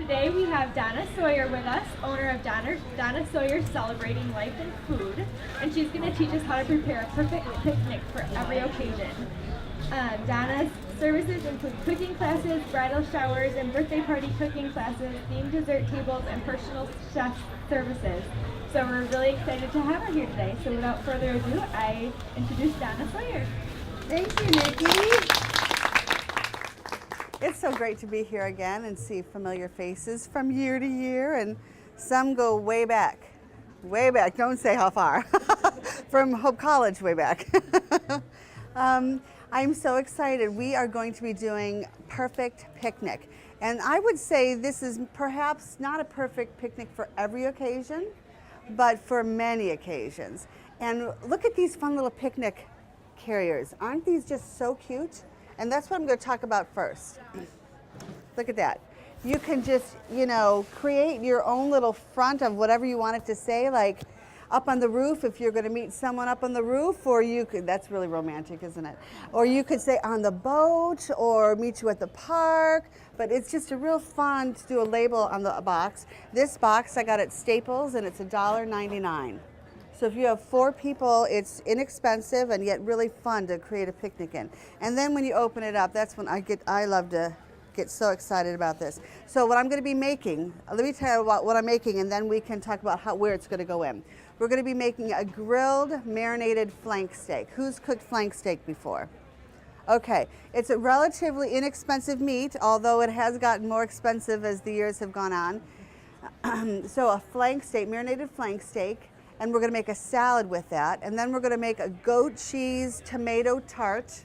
Today we have Donna Sawyer with us, owner of Donna Sawyer Celebrating Life and Food, and she's going to teach us how to prepare a perfect picnic for every occasion. Donna's services include cooking classes, bridal showers, and birthday party cooking classes, themed dessert tables, and personal chef services. So we're really excited to have her here today. So without further ado, I introduce Donna Sawyer. Thank you, Nikki. It's so great to be here again and see familiar faces from year to year, and some go way back. Way back, don't say how far. From Hope College, way back. I'm so excited. We are going to be doing Perfect Picnic. And I would say this is perhaps not a perfect picnic for every occasion, but for many occasions. And look at these fun little picnic carriers. Aren't these just so cute? And that's what I'm going to talk about first. Look at that. You can just, create your own little front of whatever you want it to say, like up on the roof if you're going to meet someone up on the roof, or you could, that's really romantic, isn't it? Or you could say on the boat, or meet you at the park. But it's just a real fun to do a label on the box. This box I got at Staples, and it's $1.99. So if you have 4 people, it's inexpensive and yet really fun to create a picnic in. And then when you open it up, that's when I love to get so excited about this. So what I'm going to be making, let me tell you about what I'm making, and then we can talk about where it's going to go in. We're going to be making a grilled marinated flank steak. Who's cooked flank steak before? Okay, it's a relatively inexpensive meat, although it has gotten more expensive as the years have gone on. So a flank steak, marinated flank steak. And we're going to make a salad with that. And then we're going to make a goat cheese tomato tart.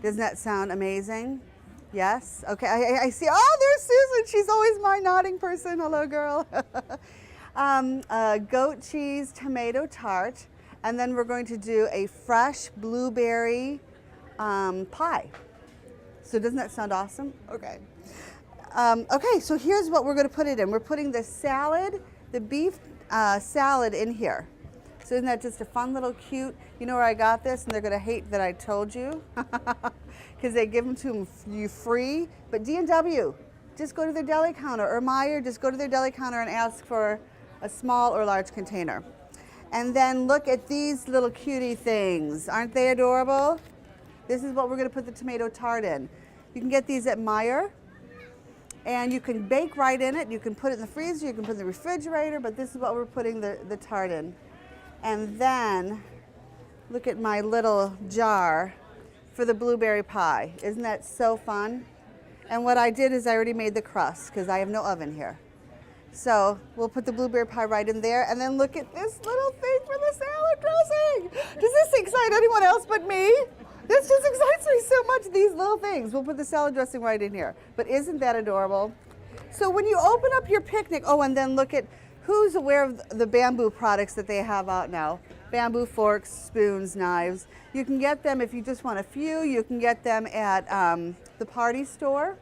Doesn't that sound amazing? Yes? Okay, I see. Oh, there's Susan. She's always my nodding person. Hello, girl. A goat cheese tomato tart. And then we're going to do a fresh blueberry pie. So doesn't that sound awesome? Okay. Okay, so here's what we're going to put it in. We're putting the salad, the beef salad in here. So isn't that just a fun little cute, you know where I got this, and they're going to hate that I told you because they give them to you free. But D&W, just go to their deli counter, or Meijer, just go to their deli counter and ask for a small or large container. And then look at these little cutie things. Aren't they adorable? This is what we're going to put the tomato tart in. You can get these at Meijer. And you can bake right in it. You can put it in the freezer, you can put it in the refrigerator, but this is what we're putting the tart in. And then, look at my little jar for the blueberry pie. Isn't that so fun? And what I did is I already made the crust, because I have no oven here. So we'll put the blueberry pie right in there, and then look at this little thing for the salad dressing. Does this excite anyone else but me? This just excites me so much, these little things. We'll put the salad dressing right in here. But isn't that adorable? So when you open up your picnic, oh, and then look at who's aware of the bamboo products that they have out now. Bamboo forks, spoons, knives. You can get them if you just want a few. You can get them at the party store.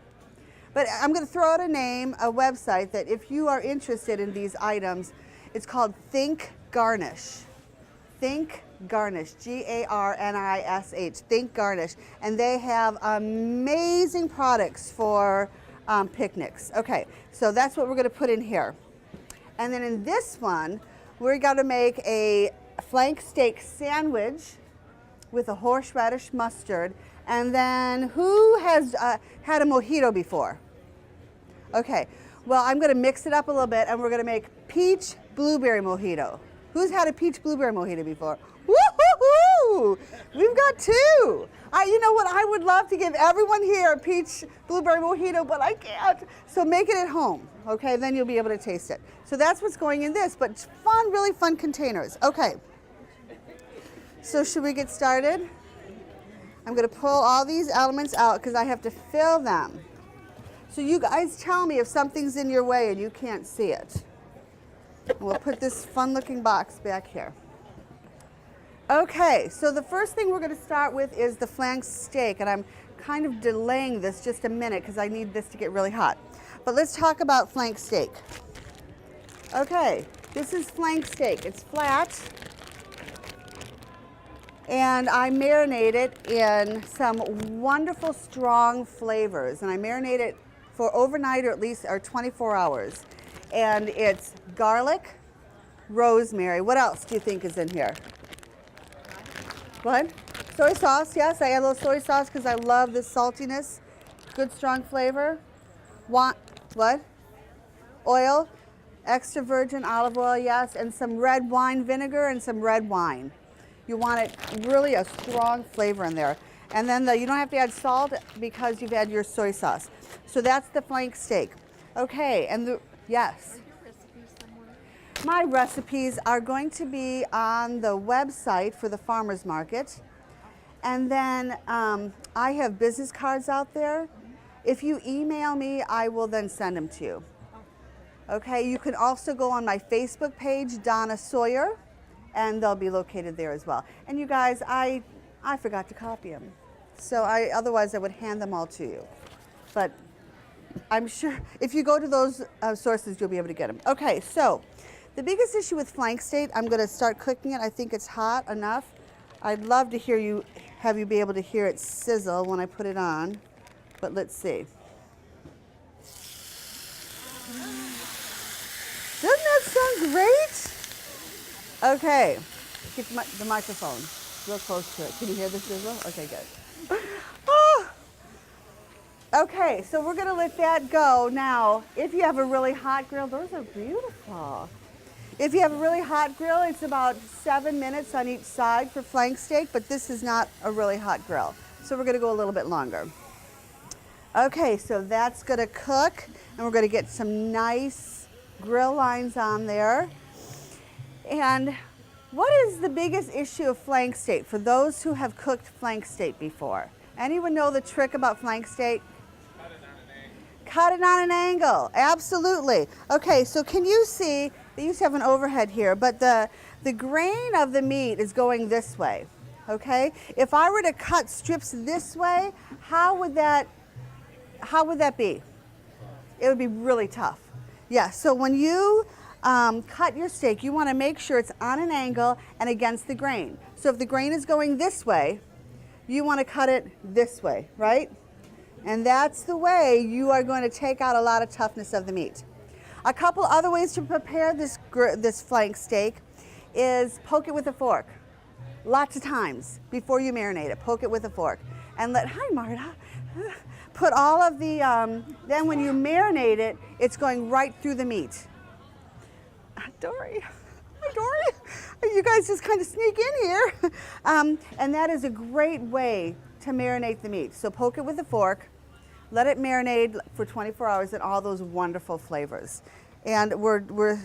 But I'm going to throw out a name, a website that if you are interested in these items, it's called Think Garnish. Think Garnish, Garnish, Think Garnish, and they have amazing products for picnics. Okay, so that's what we're going to put in here. And then in this one, we're going to make a flank steak sandwich with a horseradish mustard. And then who has had a mojito before? Okay, well, I'm going to mix it up a little bit, and we're going to make peach blueberry mojito. Who's had a peach blueberry mojito before? Woo-hoo-hoo! We've got 2. You know what? I would love to give everyone here a peach blueberry mojito, but I can't. So make it at home, okay? Then you'll be able to taste it. So that's what's going in this, but fun, really fun containers. Okay. So should we get started? I'm going to pull all these elements out because I have to fill them. So you guys tell me if something's in your way and you can't see it. And we'll put this fun-looking box back here. Okay, so the first thing we're going to start with is the flank steak, and I'm kind of delaying this just a minute because I need this to get really hot. But let's talk about flank steak. Okay, this is flank steak. It's flat, and I marinate it in some wonderful strong flavors, and I marinate it for overnight or at least 24 hours. And it's garlic, rosemary. What else do you think is in here? What? Soy sauce, yes. I add a little soy sauce because I love the saltiness. Good strong flavor. What? Oil, extra virgin olive oil, yes, and some red wine vinegar and some red wine. You want it really a strong flavor in there. And then you don't have to add salt because you've had your soy sauce. So that's the flank steak. Okay, and yes. My recipes are going to be on the website for the farmers market. And then I have business cards out there. If you email me, I will then send them to you. Okay, you can also go on my Facebook page, Donna Sawyer, and they'll be located there as well. And you guys, I forgot to copy them. So otherwise I would hand them all to you. But I'm sure if you go to those sources, you'll be able to get them. Okay, so the biggest issue with flank steak, I'm gonna start cooking it. I think it's hot enough. I'd love to have you be able to hear it sizzle when I put it on. But let's see. Doesn't that sound great? Okay, get the microphone real close to it. Can you hear the sizzle? Okay, good. Oh. Okay, so we're gonna let that go. Now, if you have a really hot grill, those are beautiful. If you have a really hot grill, it's about 7 minutes on each side for flank steak, but this is not a really hot grill. So we're gonna go a little bit longer. Okay, so that's gonna cook, and we're gonna get some nice grill lines on there. And what is the biggest issue of flank steak for those who have cooked flank steak before? Anyone know the trick about flank steak? Cut it on an angle, absolutely. Okay, so can you see, they used to have an overhead here, but the grain of the meat is going this way, okay? If I were to cut strips this way, how would that be? It would be really tough. Yeah, so when you cut your steak, you want to make sure it's on an angle and against the grain. So if the grain is going this way, you want to cut it this way, right? And that's the way you are going to take out a lot of toughness of the meat. A couple other ways to prepare this flank steak is poke it with a fork. Lots of times before you marinate it, poke it with a fork. And hi Marta. Put all of the, then when you marinate it, it's going right through the meat. Dory, hi Dory. You guys just kind of sneak in here. And that is a great way to marinate the meat. So poke it with a fork, let it marinate for 24 hours in all those wonderful flavors. And we're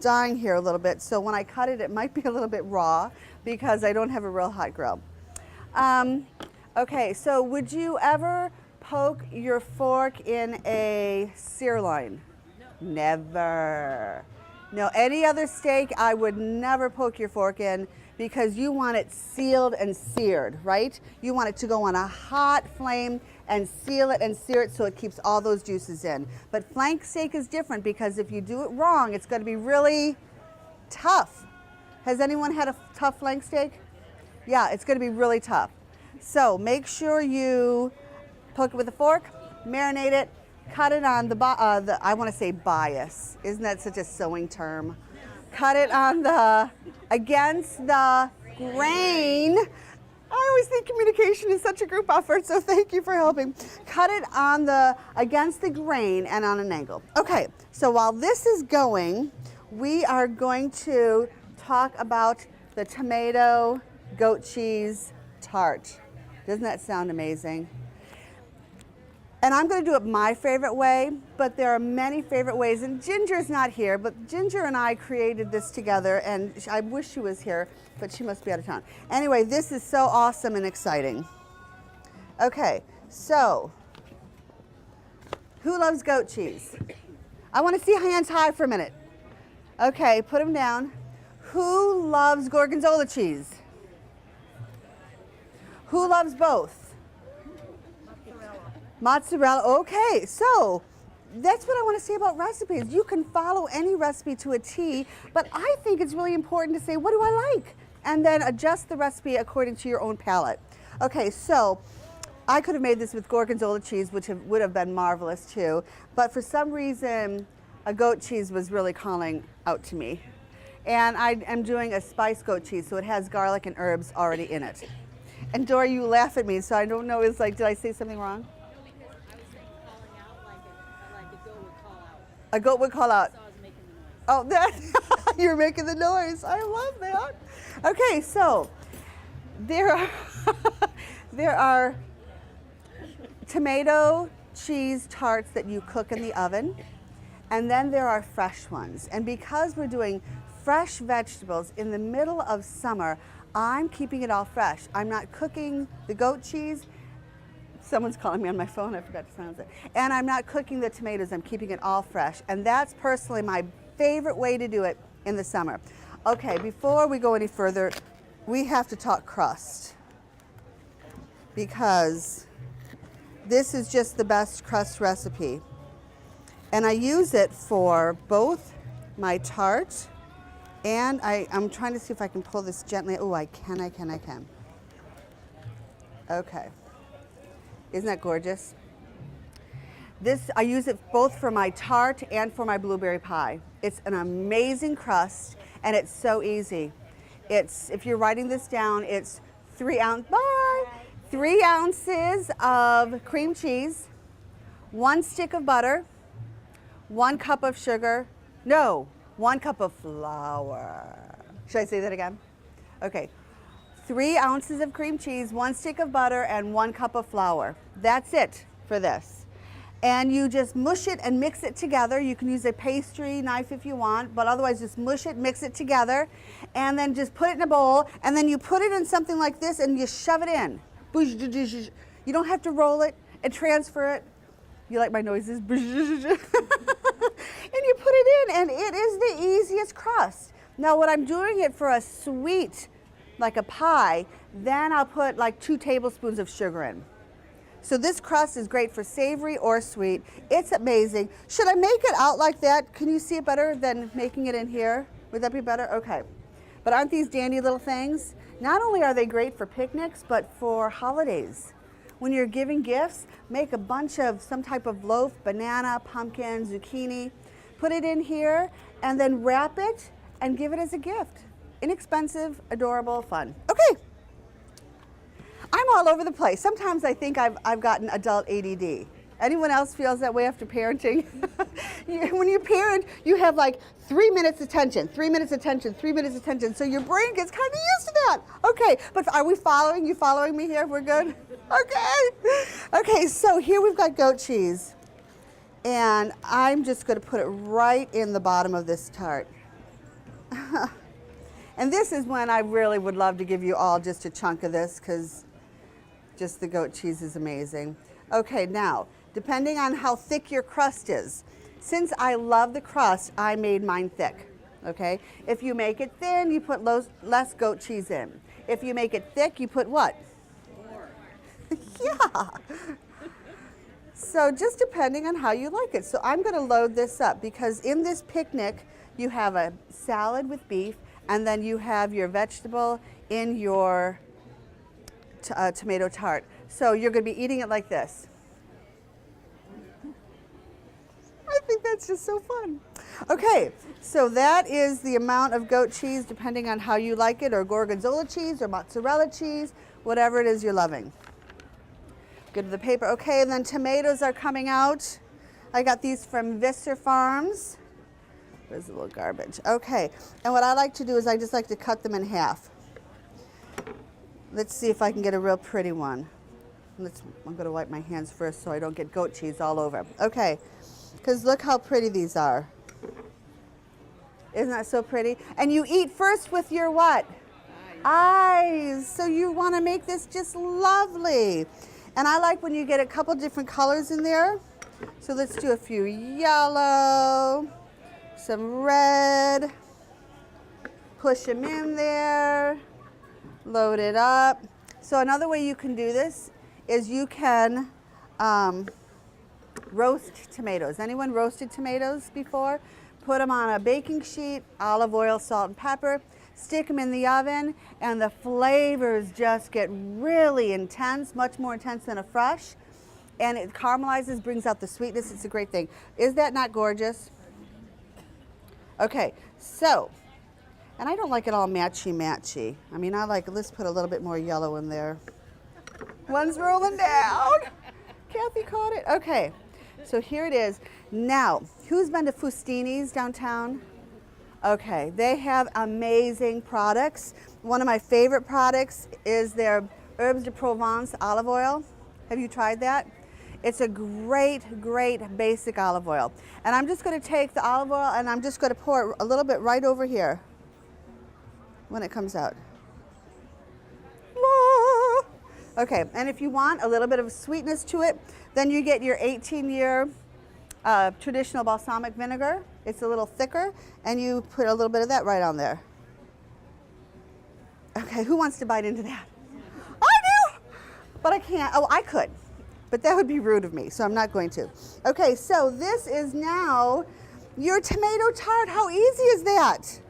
dying here a little bit, so when I cut it, it might be a little bit raw because I don't have a real hot grill. Okay, so would you ever poke your fork in a sirloin? No. Never. No, any other steak I would never poke your fork in because you want it sealed and seared, right? You want it to go on a hot flame and seal it and sear it so it keeps all those juices in. But flank steak is different because if you do it wrong, it's going to be really tough. Has anyone had a tough flank steak? Yeah, it's going to be really tough. So make sure you poke it with a fork, marinate it, cut it on I want to say bias. Isn't that such a sewing term? Cut it on against the grain. I always think communication is such a group effort, so thank you for helping. Cut it on against the grain and on an angle. Okay, so while this is going, we are going to talk about the tomato goat cheese tart. Doesn't that sound amazing? And I'm going to do it my favorite way, but there are many favorite ways. And Ginger's not here, but Ginger and I created this together, and I wish she was here, but she must be out of town. Anyway, this is so awesome and exciting. Okay, so who loves goat cheese? I want to see hands high for a minute. Okay, put them down. Who loves gorgonzola cheese? Who loves both? Mozzarella. Okay, so that's what I want to say about recipes. You can follow any recipe to a T, but I think it's really important to say, what do I like? And then adjust the recipe according to your own palate. Okay, so I could have made this with gorgonzola cheese, which would have been marvelous too. But for some reason, a goat cheese was really calling out to me. And I am doing a spiced goat cheese, so it has garlic and herbs already in it. And Dora, you laugh at me, so I don't know, it's like, did I say something wrong? No, because I was saying calling out like a goat would call out. A goat would call out. So I was making the noise. Oh, that, you're making the noise. I love that. Okay, so there are tomato cheese tarts that you cook in the oven, and then there are fresh ones. And because we're doing fresh vegetables in the middle of summer, I'm keeping it all fresh. I'm not cooking the goat cheese. Someone's calling me on my phone, I forgot to silence it. And I'm not cooking the tomatoes, I'm keeping it all fresh. And that's personally my favorite way to do it in the summer. Okay, before we go any further, we have to talk crust, because this is just the best crust recipe. And I use it for both my tart and I'm trying to see if I can pull this gently. Oh, I can. Okay. Isn't that gorgeous? This, I use it both for my tart and for my blueberry pie. It's an amazing crust, and it's so easy. It's, if you're writing this down, it's 3 ounces of cream cheese, 1 stick of butter, 1 cup of sugar, 1 cup of flour. Should I say that again? Okay. 3 ounces of cream cheese, 1 stick of butter, and 1 cup of flour. That's it for this. And you just mush it and mix it together. You can use a pastry knife if you want, but otherwise just mush it, mix it together, and then just put it in a bowl, and then you put it in something like this and you shove it in. You don't have to roll it and transfer it. You like my noises? And you put it in, and it is the easiest crust. Now, when I'm doing it for a sweet, like a pie, then I'll put like 2 tablespoons of sugar in. So this crust is great for savory or sweet. It's amazing. Should I make it out like that? Can you see it better than making it in here? Would that be better? Okay. But aren't these dandy little things? Not only are they great for picnics, but for holidays. When you're giving gifts, make a bunch of some type of loaf, banana, pumpkin, zucchini, put it in here, and then wrap it and give it as a gift. Inexpensive, adorable, fun. Okay. I'm all over the place. Sometimes I think I've gotten adult ADD. Anyone else feels that way after parenting? When you parent, you have like 3 minutes attention, 3 minutes attention, 3 minutes attention. So your brain gets kind of used to that. Okay, but are we following? You following me here? We're good? Okay. Okay, so here we've got goat cheese. And I'm just going to put it right in the bottom of this tart. And this is when I really would love to give you all just a chunk of this, because just the goat cheese is amazing. Okay, now, depending on how thick your crust is, since I love the crust, I made mine thick, okay? If you make it thin, you put less goat cheese in. If you make it thick, you put what? More. Yeah. So just depending on how you like it. So I'm gonna load this up, because in this picnic, you have a salad with beef, and then you have your vegetable in your tomato tart. So you're going to be eating it like this. I think that's just so fun. Okay, so that is the amount of goat cheese, depending on how you like it, or gorgonzola cheese, or mozzarella cheese, whatever it is you're loving. Good to the paper. Okay, and then tomatoes are coming out. I got these from Visser Farms. There's a little garbage. Okay, and what I like to do is I just like to cut them in half. Let's see if I can get a real pretty one. I'm going to wipe my hands first so I don't get goat cheese all over. Okay, because look how pretty these are. Isn't that so pretty? And you eat first with your what? Eyes. So you want to make this just lovely. And I like when you get a couple different colors in there. So let's do a few yellow. Some red, push them in there, load it up. So another way you can do this is you can roast tomatoes. Anyone roasted tomatoes before? Put them on a baking sheet, olive oil, salt, and pepper. stick them in the oven, and the flavors just get really intense, much more intense than a fresh. And it caramelizes, brings out the sweetness. It's a great thing. Is that not gorgeous? Okay, so, and I don't like it all matchy-matchy. I mean, I like, let's put a little bit more yellow in there. One's rolling down. Kathy caught it. Okay, so here it is. Now, who's been to Fustini's downtown? Okay, they have amazing products. One of my favorite products is their Herbes de Provence olive oil. Have you tried that? It's a great, great basic olive oil. And I'm just going to take the olive oil and I'm just going to pour it a little bit right over here when it comes out. Okay, and if you want a little bit of sweetness to it, then you get your 18-year traditional balsamic vinegar. It's a little thicker, and you put a little bit of that right on there. Okay, who wants to bite into that? I do, but I can't. Oh, I could, but that would be rude of me, so I'm not going to. Okay, so this is now your tomato tart. How easy is that?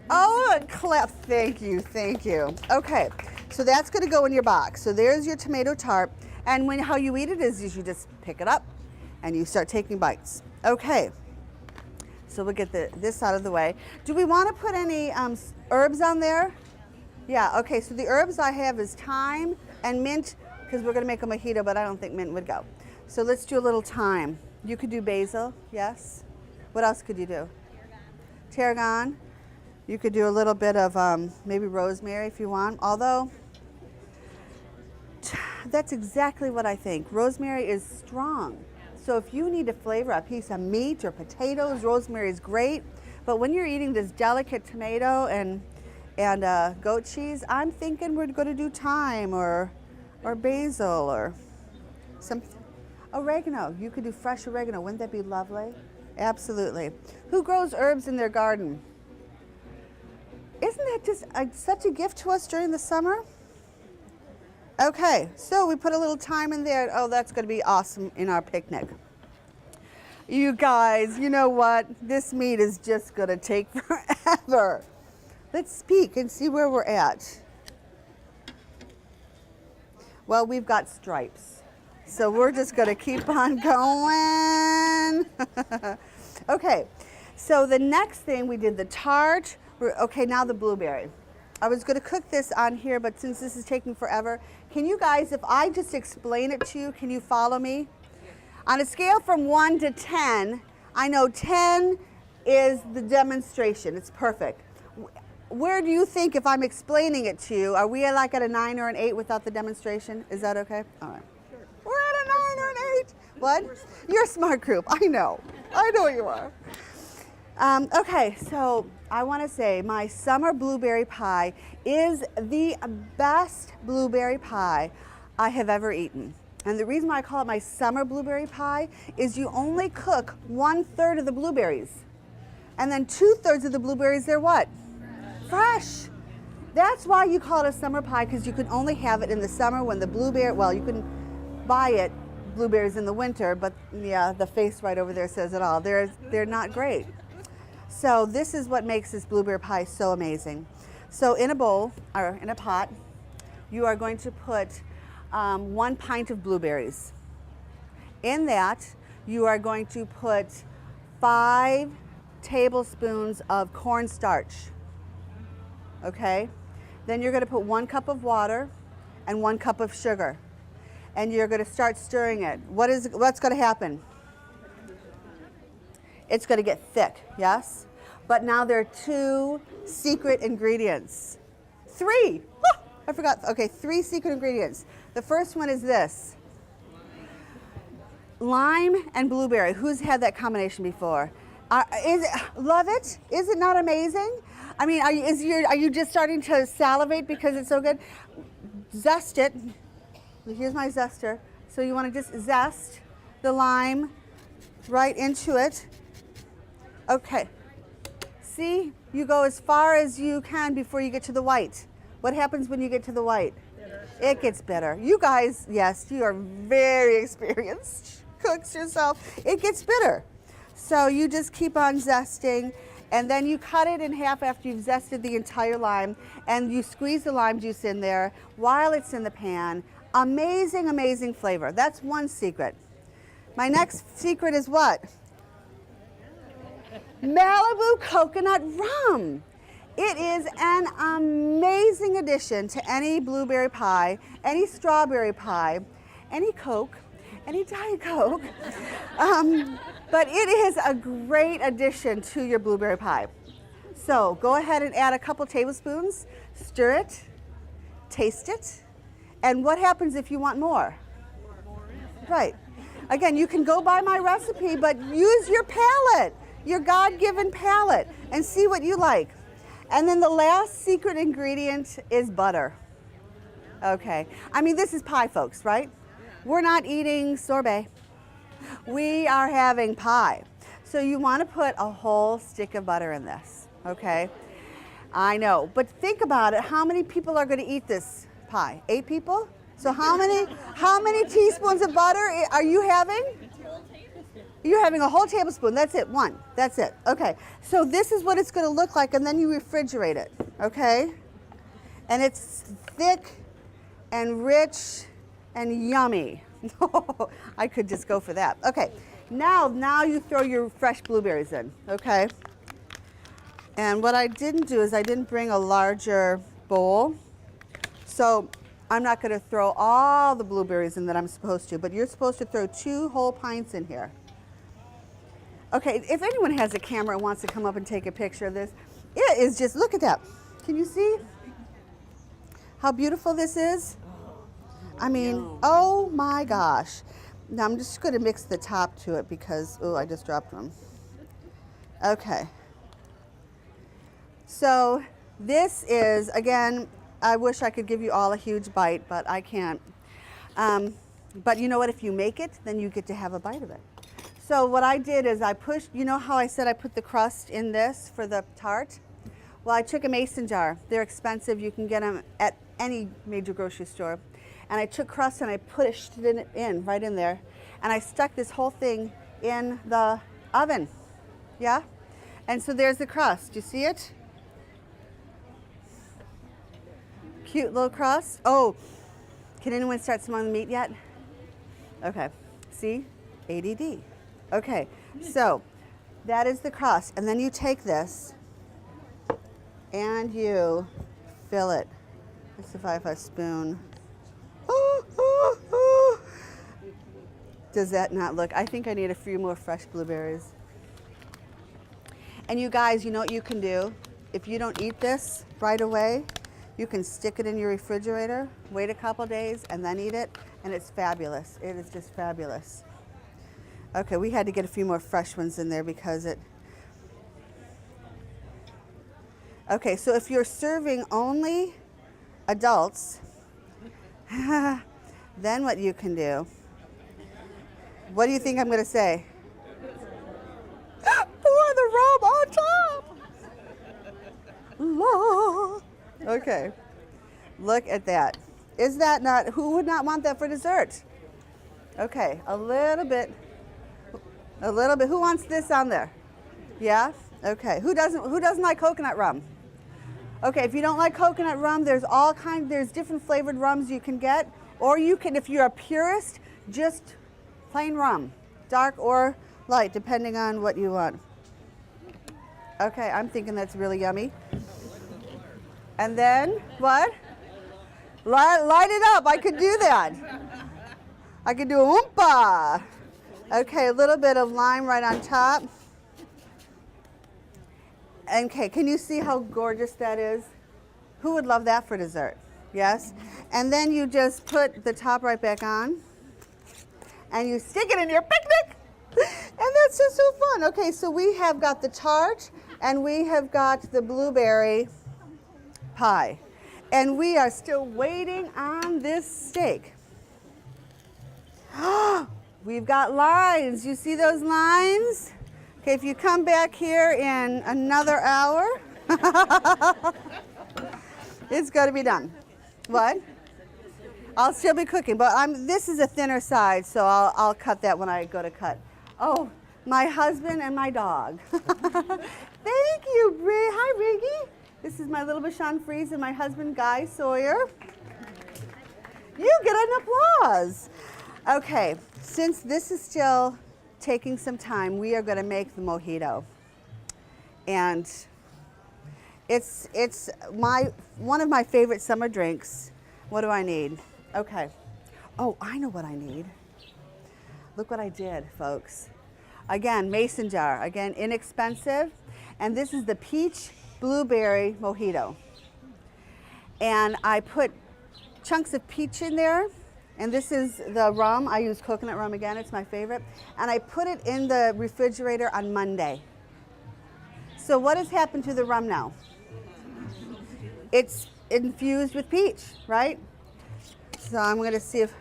Oh, clap. Thank you, thank you. Okay, so that's going to go in your box. So there's your tomato tart, and how you eat it is you just pick it up and you start taking bites. Okay, so we'll get this out of the way. Do we want to put any herbs on there? Yeah, okay, so the herbs I have is thyme and mint, because we're going to make a mojito, but I don't think mint would go. So let's do a little thyme. You could do basil, yes. What else could you do? Tarragon. You could do a little bit of maybe rosemary if you want, although that's exactly what I think. Rosemary is strong. So if you need to flavor a piece of meat or potatoes, rosemary is great. But when you're eating this delicate tomato and goat cheese, I'm thinking we're going to do thyme or basil or some oregano. You could do fresh oregano. Wouldn't that be lovely? Absolutely. Who grows herbs in their garden? Isn't that just such a gift to us during the summer? Okay, so we put a little thyme in there. Oh, that's going to be awesome in our picnic. You guys, you know what? This meat is just going to take forever. Let's speak and see where we're at. Well, we've got stripes, so we're just going to keep on going. Okay, so the next thing, we did the tart. Okay, now the blueberry. I was going to cook this on here, but since this is taking forever, can you guys, if I just explain it to you, can you follow me? On a scale from 1 to 10, I know 10 is the demonstration. It's perfect. Where do you think, if I'm explaining it to you, are we like at a 9 or an 8 without the demonstration? Is that okay? All right. Sure. We're at a 9 or an 8. What? You're a smart group. I know. I know you are. Okay, so I want to say my summer blueberry pie is the best blueberry pie I have ever eaten. And the reason why I call it my summer blueberry pie is you only cook 1/3 of the blueberries. And then 2/3 of the blueberries, they're what? Fresh. That's why you call it a summer pie, because you can only have it in the summer when the blueberry, well, you can buy it, blueberries in the winter, but yeah, the face right over there says it all. They're not great. So this is what makes this blueberry pie so amazing. So in a bowl, or in a pot, you are going to put 1 pint of blueberries. In that, you are going to put 5 tablespoons of cornstarch. Okay? Then you're going to put 1 cup of water and 1 cup of sugar. And you're going to start stirring it. What's going to happen? It's going to get thick, yes? But now there are 2 secret ingredients. 3! Oh, I forgot. Okay, 3 secret ingredients. The first one is this. Lime and blueberry. Who's had that combination before? Love it? Is it not amazing? I mean, are you just starting to salivate because it's so good? Zest it. Here's my zester. So you want to just zest the lime right into it. Okay. See, you go as far as you can before you get to the white. What happens when you get to the white? It gets bitter. You guys, yes, you are very experienced cooks yourself. It gets bitter. So you just keep on zesting, And then you cut it in half after you've zested the entire lime, and you squeeze the lime juice in there while it's in the pan. Amazing, amazing flavor. That's one secret. My next secret is what? Malibu coconut rum. It is an amazing addition to any blueberry pie, any strawberry pie, any Coke, any Diet Coke. But it is a great addition to your blueberry pie. So go ahead and add a couple tablespoons, stir it, taste it, and what happens if you want more? Right. Again, you can go by my recipe, but use your palate, your God-given palate, and see what you like. And then the last secret ingredient is butter. Okay. I mean, this is pie, folks, right? We're not eating sorbet. We are having pie. So you want to put a whole stick of butter in this, okay? I know, but think about it. How many people are going to eat this pie? 8 people? So how many teaspoons of butter are you having? You're having a whole tablespoon. That's it. 1. That's it. Okay. So this is what it's going to look like, and then you refrigerate it, okay? And it's thick and rich and yummy. I could just go for that. Okay. Now you throw your fresh blueberries in, okay? And what I didn't do is I didn't bring a larger bowl. So I'm not going to throw all the blueberries in that I'm supposed to, but you're supposed to throw 2 whole pints in here. Okay, if anyone has a camera and wants to come up and take a picture of this, it is just, look at that. Can you see how beautiful this is? I mean, oh my gosh. Now I'm just going to mix the top to it because, oh, I just dropped one. Okay. So this is, again, I wish I could give you all a huge bite, but I can't. But you know what? If you make it, then you get to have a bite of it. So what I did is I pushed, you know how I said I put the crust in this for the tart? Well, I took a mason jar. They're expensive. You can get them at any major grocery store. And I took crust and I pushed it in right in there. And I stuck this whole thing in the oven. Yeah? And so there's the crust. You see it? Cute little crust. Oh, can anyone start smelling the meat yet? Okay. See? ADD. Okay, so that is the crust. And then you take this and you fill it. Let's see if I have a spoon. Does that not look? I think I need a few more fresh blueberries. And you guys, you know what you can do? If you don't eat this right away, you can stick it in your refrigerator, wait a couple days, and then eat it, and it's fabulous. It is just fabulous. Okay, we had to get a few more fresh ones in there because it... Okay, so if you're serving only adults, then what you can do, what do you think I'm going to say? Pour the rum on top! La. Okay, look at that. Is that not, who would not want that for dessert? Okay, a little bit. Who wants this on there? Yeah? Okay. Who doesn't like coconut rum? Okay, if you don't like coconut rum, there's different flavored rums you can get, or you can, if you're a purist, just plain rum, dark or light, depending on what you want. Okay, I'm thinking that's really yummy. And then what? Light it up. I could do that. I could do a oompa. Okay, a little bit of lime right on top. Okay, can you see how gorgeous that is? Who would love that for dessert? Yes? And then you just put the top right back on. And you stick it in your picnic. And that's just so fun. Okay, so we have got the tart and we have got the blueberry pie. And we are still waiting on this steak. We've got lines. You see those lines? Okay, if you come back here in another hour, it's got to be done. What? I'll still be cooking, but this is a thinner side, so I'll cut that when I go to cut. Oh, My husband and my dog. Thank you, Bri. Hi, Riggy. This is my little Bashan Freeze and my husband, Guy Sawyer. You get an applause. Okay, since this is still taking some time, we are going to make the mojito. And it's one of my favorite summer drinks. What do I need? Okay. Oh, I know what I need. Look what I did, folks. Again, mason jar. Again, inexpensive. And this is the peach blueberry mojito. And I put chunks of peach in there. And this is the rum. I use coconut rum again. It's my favorite. And I put it in the refrigerator on Monday. So what has happened to the rum now? It's infused with peach, right? So I'm going to see if,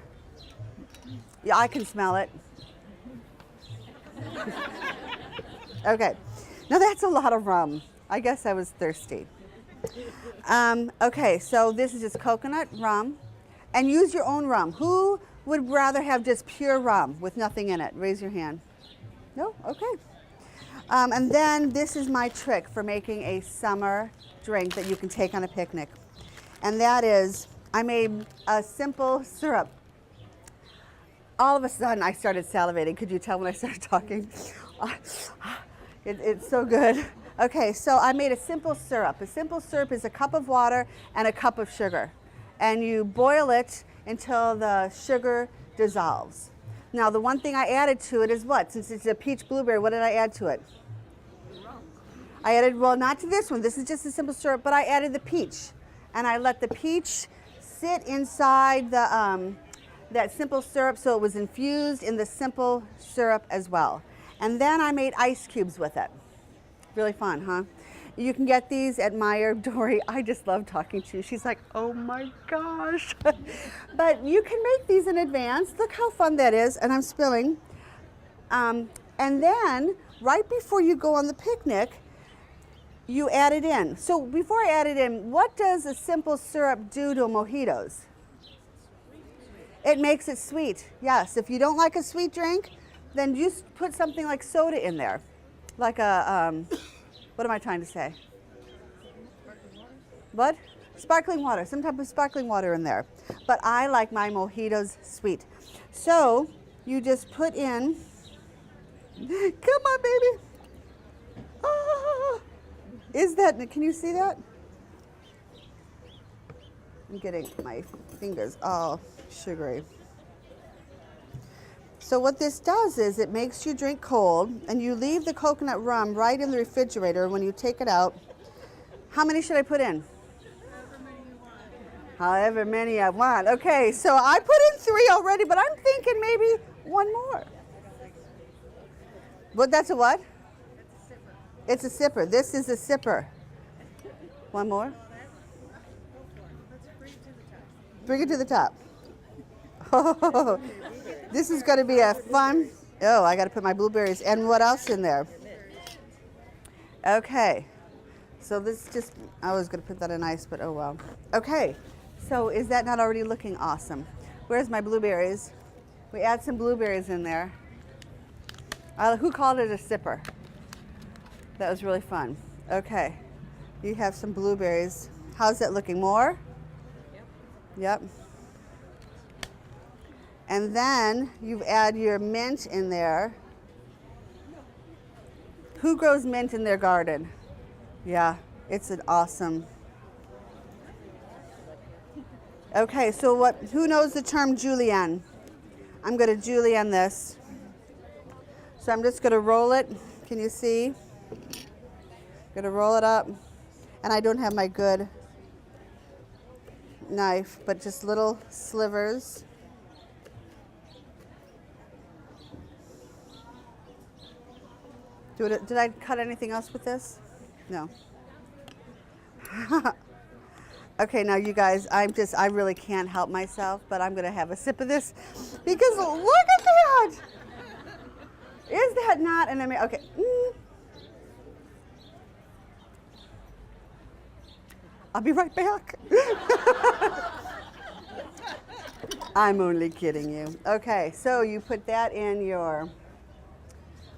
yeah, I can smell it. Okay, now that's a lot of rum. I guess I was thirsty. Okay, so this is just coconut rum. And use your own rum. Who would rather have just pure rum with nothing in it? Raise your hand. No? Okay. And then this is my trick for making a summer drink that you can take on a picnic. And that is, I made a simple syrup. All of a sudden, I started salivating. Could you tell when I started talking? It's so good. Okay, so I made a simple syrup. A simple syrup is a cup of water and a cup of sugar. And you boil it until the sugar dissolves. Now, the one thing I added to it is what? Since it's a peach blueberry, what did I add to it? I added, well, not to this one. This is just a simple syrup, but I added the peach. And I let the peach sit inside the, that simple syrup, so it was infused in the simple syrup as well. And then I made ice cubes with it. Really fun, huh? You can get these at Meyer. Dory, I just love talking to you. She's like, oh my gosh. But you can make these in advance. Look how fun that is. And I'm spilling. And then right before you go on the picnic, you add it in. So before I add it in, what does a simple syrup do to mojitos? It makes it sweet. Yes, if you don't like a sweet drink, then just put something like soda in there. Like a, what am I trying to say? What? Sparkling water, some type of sparkling water in there. But I like my mojitos sweet. So you just put in, come on baby. Ah, is that, can you see that? I'm getting my fingers all sugary. So what this does is it makes you drink cold, and you leave the coconut rum right in the refrigerator. When you take it out, how many should I put in? However many I want. Okay, so I put in 3 already, but I'm thinking maybe 1 more. What, that's a what? It's a sipper. This is a sipper. 1 more? Bring it to the top. Oh, this is going to be a fun. Oh, I got to put my blueberries and what else in there? Okay, so this just, I was going to put that in ice, but oh well. Okay, so is that not already looking awesome? Where's my blueberries? We add some blueberries in there. Who called it a sipper? That was really fun. Okay, you have some blueberries. How's that looking? More? Yep. And then you add your mint in there. Who grows mint in their garden? Yeah, it's an awesome. Okay, so what? Who knows the term julienne? I'm going to julienne this. So I'm just going to roll it. Can you see? I'm going to roll it up. And I don't have my good knife, but just little slivers. Did I cut anything else with this? No. Okay, now you guys, I really can't help myself, but I'm going to have a sip of this because look at that. Is that not an amazing? Okay. I'll be right back. I'm only kidding you. Okay, so you put that in your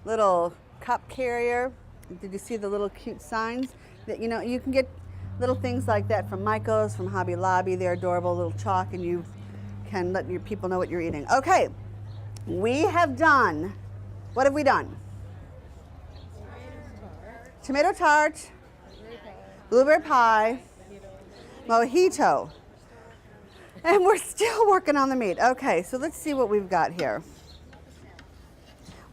little cup carrier. Did you see the little cute signs? That, you know, you can get little things like that from Michael's, from Hobby Lobby. They're adorable, little chalk, and you can let your people know what you're eating. Okay, we have done, what have we done? Tomato tart, blueberry pie, mojito. And we're still working on the meat. Okay, so let's see what we've got here.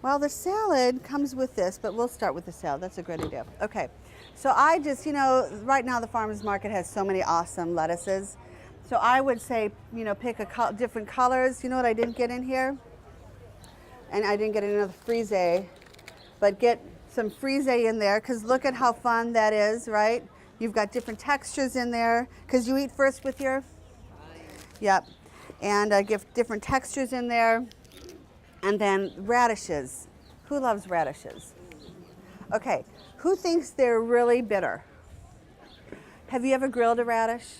Well, the salad comes with this, but we'll start with the salad. That's a great idea. Okay, so I just, you know, right now the farmer's market has so many awesome lettuces. So I would say, you know, pick different colors. You know what I didn't get in here? And I didn't get another frise, but get some frise in there, because look at how fun that is, right? You've got different textures in there, because you eat first with your, yep. And give different textures in there. And then radishes. Who loves radishes? Okay, who thinks they're really bitter? Have you ever grilled a radish?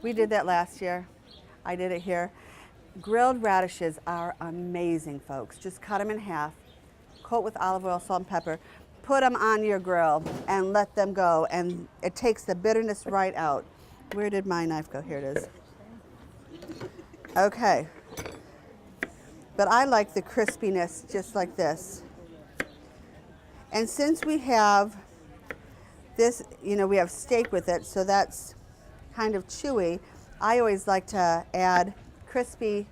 We did that last year. I did it here. Grilled radishes are amazing, folks. Just cut them in half, coat with olive oil, salt, and pepper, put them on your grill, and let them go. And it takes the bitterness right out. Where did my knife go? Here it is. Okay. But I like the crispiness just like this. And since we have this, you know, we have steak with it, so that's kind of chewy, I always like to add crispy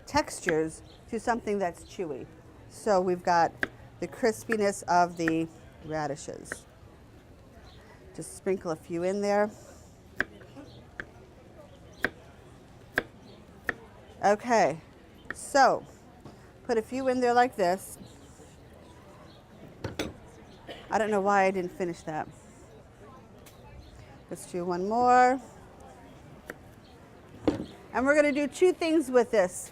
textures to something that's chewy. So we've got the crispiness of the radishes. Just sprinkle a few in there. Okay, so put a few in there like this. I don't know why I didn't finish that. Let's do one more. And we're going to do two things with this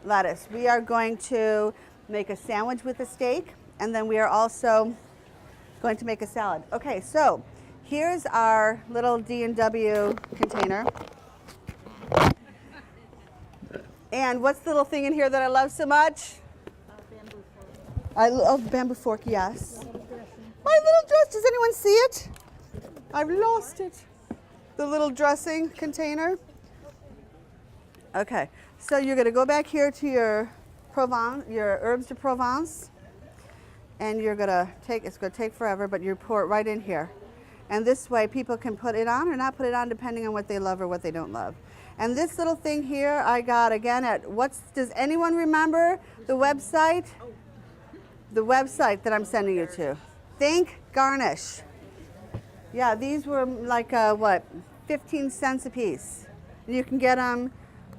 lettuce. We are going to make a sandwich with the steak, and then we are also going to make a salad. Okay, so here's our little D&W container. And what's the little thing in here that I love so much? Bamboo fork. I love bamboo fork, yes. My little dress, does anyone see it? I've lost it. The little dressing container. Okay, so you're gonna go back here to your Provence, your herbs de Provence, and you're gonna take, it's gonna take forever, but you pour it right in here. And this way people can put it on or not put it on depending on what they love or what they don't love. And this little thing here I got again at, does anyone remember the website? The website that I'm sending you to. Think Garnish. Yeah, these were like, what, 15 cents a piece. You can get them,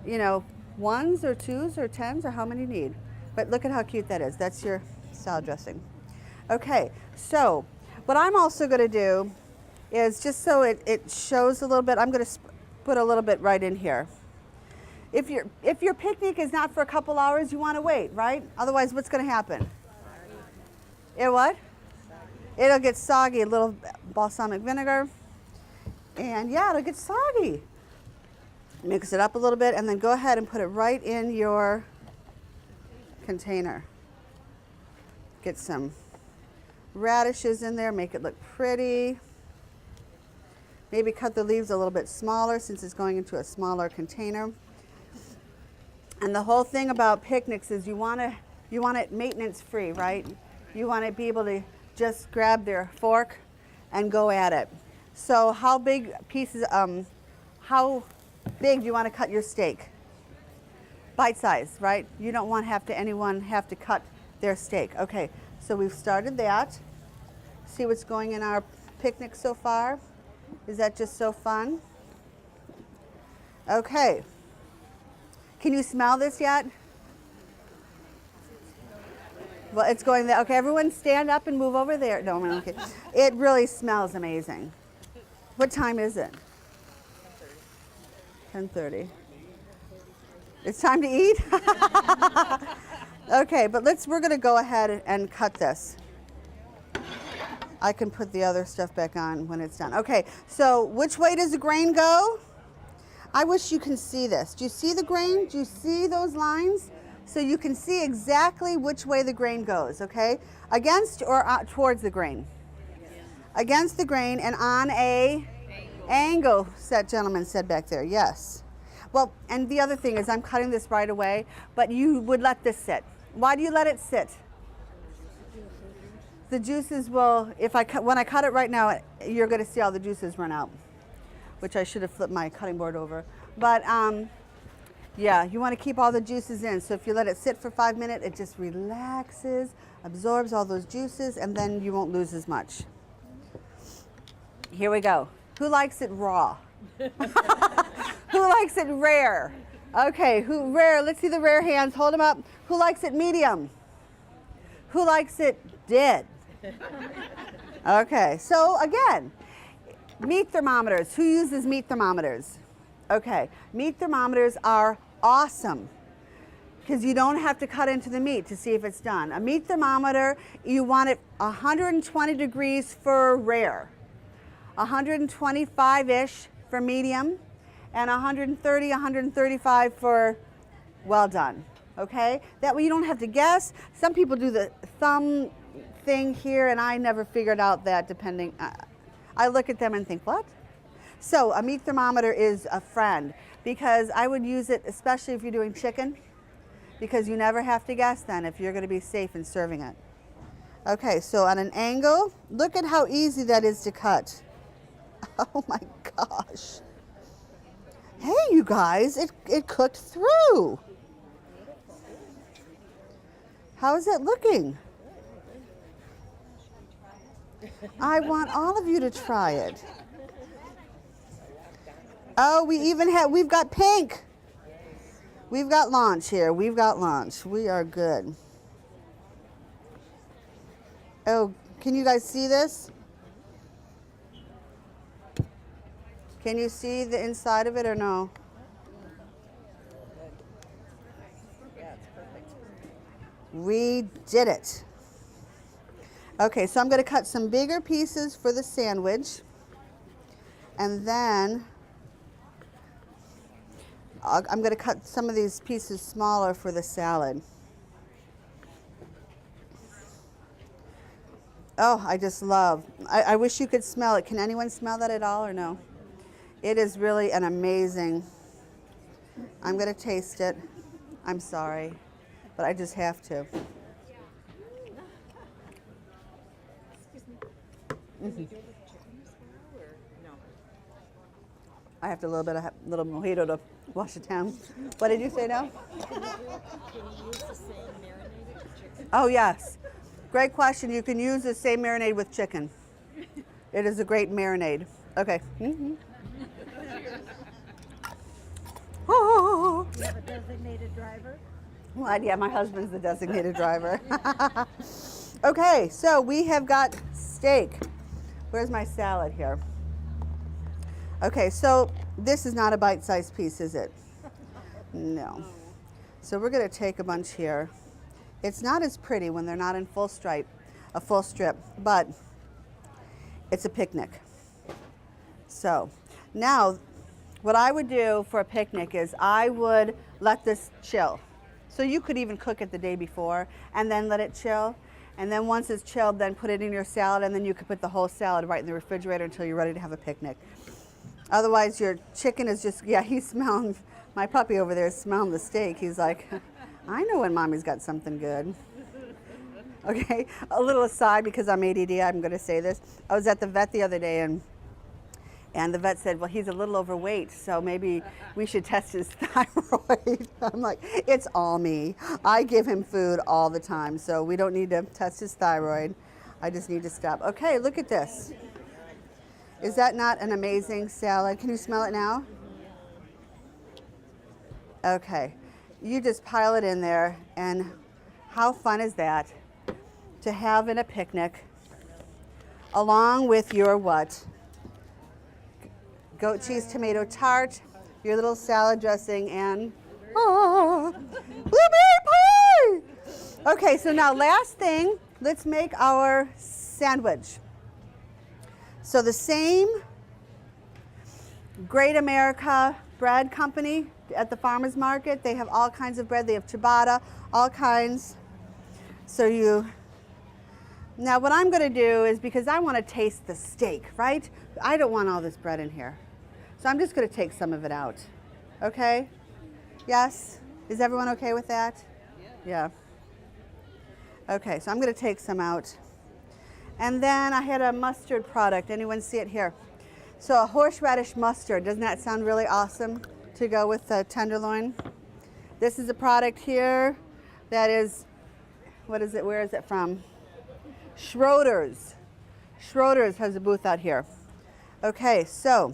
you know, ones or twos or tens or how many you need. But look at how cute that is. That's your salad dressing. Okay, so what I'm also gonna do is, just so it shows a little bit, I'm gonna put a little bit right in here. If your picnic is not for a couple hours, you want to wait, right? Otherwise, what's going to happen? It what? It'll get soggy. A little balsamic vinegar, and yeah, it'll get soggy. Mix it up a little bit, and then go ahead and put it right in your container. Get some radishes in there. Make it look pretty. Maybe cut the leaves a little bit smaller since it's going into a smaller container. And the whole thing about picnics is you want it maintenance free, right? You want to be able to just grab their fork and go at it. So how big pieces, how big do you want to cut your steak? Bite size, right? You don't want anyone have to cut their steak. Okay, so we've started that. See what's going in our picnic so far? Is that just so fun? Okay. Can you smell this yet? Well, it's going there. Okay, everyone stand up and move over there. No, I'm okay. It really smells amazing. What time is it? 10:30. It's time to eat? Okay, but we're going to go ahead and cut this. I can put the other stuff back on when it's done. Okay, so which way does the grain go? I wish you can see this. Do you see the grain? Do you see those lines? so you can see exactly which way the grain goes, okay? Against or towards the grain? Against the grain and on a angle, that gentleman said back there, yes. Well, and the other thing is I'm cutting this right away, but you would let this sit. Why do you let it sit? The juices will, when I cut it right now, you're going to see all the juices run out, which I should have flipped my cutting board over. But yeah, you want to keep all the juices in. So if you let it sit for 5 minutes, it just relaxes, absorbs all those juices, and then you won't lose as much. Here we go. Who likes it raw? Who likes it rare? Okay, who rare? Let's see the rare hands. Hold them up. Who likes it medium? Who likes it dead? Okay, so again, meat thermometers. Who uses meat thermometers? Okay, meat thermometers are awesome because you don't have to cut into the meat to see if it's done. A meat thermometer, you want it 120 degrees for rare, 125-ish for medium, and 130, 135 for well done, okay? That way you don't have to guess. Some people do the thumb thing here, and I never figured out that depending. I look at them and think, what? So a meat thermometer is a friend because I would use it especially if you're doing chicken because you never have to guess then if you're going to be safe in serving it. Okay, so on an angle, look at how easy that is to cut. Oh my gosh. Hey, you guys, it cooked through. How is it looking? I want all of you to try it. Oh, we've got pink. We've got launch here. We've got launch. We are good. Oh, can you guys see this? Can you see the inside of it or no? We did it. Okay, so I'm going to cut some bigger pieces for the sandwich. And then I'm going to cut some of these pieces smaller for the salad. Oh, I just love. I wish you could smell it. Can anyone smell that at all or no? It is really an amazing. I'm going to taste it. I'm sorry, but I just have to. Mm-hmm. I have to a little mojito to wash it down. What did you say now? Can you use the same marinated chicken? Oh yes, great question. You can use the same marinade with chicken. It is a great marinade. Okay. Mm-hmm. Oh. Do you have a designated driver? Well, yeah, my husband's the designated driver. Okay, so we have got steak. Where's my salad here? Okay, so this is not a bite-sized piece, is it? No. So we're going to take a bunch here. It's not as pretty when they're not in full strip, but it's a picnic. So now what I would do for a picnic is I would let this chill. So you could even cook it the day before and then let it chill. And then once it's chilled, then put it in your salad, and then you could put the whole salad right in the refrigerator until you're ready to have a picnic. Otherwise, your chicken is just, yeah, he's smelling, my puppy over there is smelling the steak. He's like, I know when mommy's got something good. Okay, a little aside, because I'm ADD, I'm going to say this. I was at the vet the other day, and the vet said, well, he's a little overweight, so maybe we should test his thyroid. I'm like, it's all me. I give him food all the time, so we don't need to test his thyroid. I just need to stop. Okay, look at this. Is that not an amazing salad? Can you smell it now? Okay, you just pile it in there, and how fun is that to have in a picnic along with your what? Goat cheese tomato tart, your little salad dressing, and blueberry pie! Okay, so now last thing, let's make our sandwich. So the same Great America Bread Company, at the farmer's market. They have all kinds of bread. They have ciabatta, all kinds. So now what I'm going to do is, because I want to taste the steak, right? I don't want all this bread in here. So I'm just going to take some of it out. Okay? Yes? Is everyone okay with that? Yeah. Okay, so I'm going to take some out. And then I had a mustard product. Anyone see it here? So a horseradish mustard. Doesn't that sound really awesome to go with the tenderloin? This is a product here that is, what is it? Where is it from? Schroeder's. Schroeder's has a booth out here. Okay, so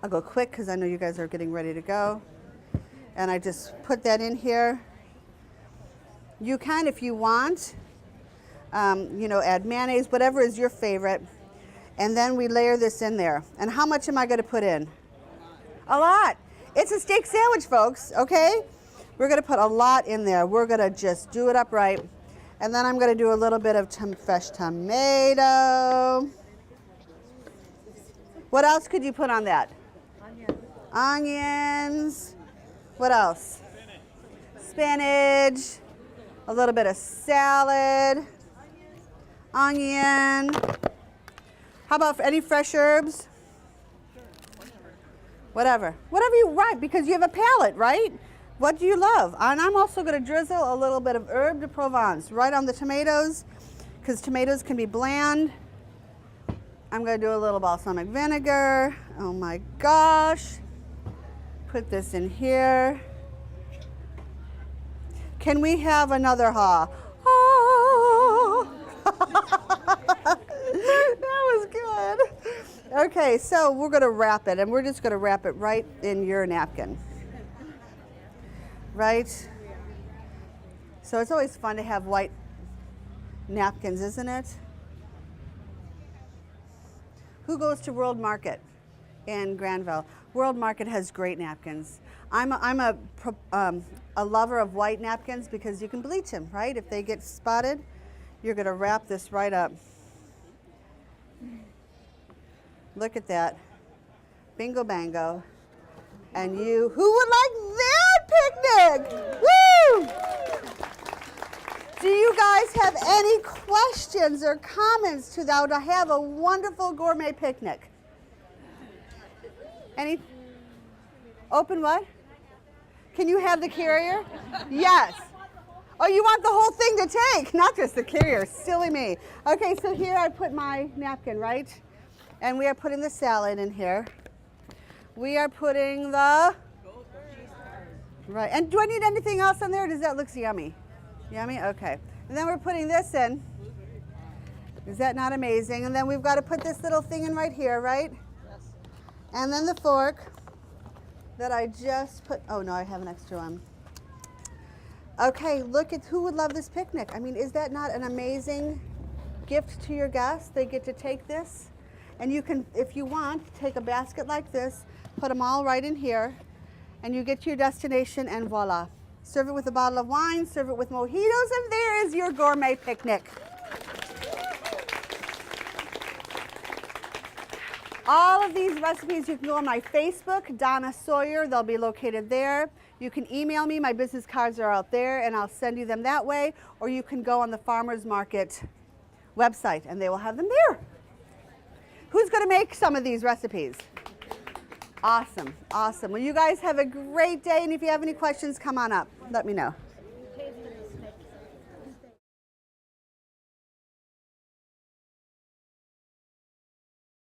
I'll go quick because I know you guys are getting ready to go. And I just put that in here. You can, if you want, add mayonnaise, whatever is your favorite. And then we layer this in there. And how much am I going to put in? A lot. It's a steak sandwich, folks, okay? We're going to put a lot in there. We're going to just do it up right. And then I'm going to do a little bit of fresh tomato. What else could you put on that? Onions. What else? Spinach. A little bit of salad. Onion. How about any fresh herbs? Whatever. Whatever you want, because you have a palate, right? What do you love? And I'm also going to drizzle a little bit of herb de Provence right on the tomatoes, because tomatoes can be bland. I'm going to do a little balsamic vinegar. Oh my gosh. Put this in here. Can we have another ha? That was good. Okay, so we're going to wrap it, and we're just going to wrap it right in your napkin. Right? So it's always fun to have white napkins, isn't it? Who goes to World Market in Granville? World Market has great napkins. I'm a lover of white napkins because you can bleach them, right? If they get spotted, you're going to wrap this right up. Look at that. Bingo bango. And you, who would like that picnic? Woo! Do you guys have any questions or comments to that? To have a wonderful gourmet picnic? Any? Open what? Can you have the carrier? Yes. Oh, you want the whole thing to take, not just the carrier. Silly me. Okay, so here I put my napkin, right? And we are putting the salad in here. We are putting the, right. And do I need anything else on there? Or does that look yummy? Yummy? Okay. And then we're putting this in. Is that not amazing? And then we've got to put this little thing in right here, right? Yes. And then the fork that I just put, oh no, I have an extra one. Okay, look at who would love this picnic. I mean, is that not an amazing gift to your guests? They get to take this, and you can, if you want, take a basket like this, put them all right in here, and you get to your destination, and voila. Serve it with a bottle of wine, serve it with mojitos, and there is your gourmet picnic. All of these recipes, you can go on my Facebook, Donna Sawyer. They'll be located there. You can email me. My business cards are out there, and I'll send you them that way. Or you can go on the Farmers Market website, and they will have them there. Who's going to make some of these recipes? Awesome, awesome. Well, you guys have a great day, and if you have any questions, come on up. Let me know.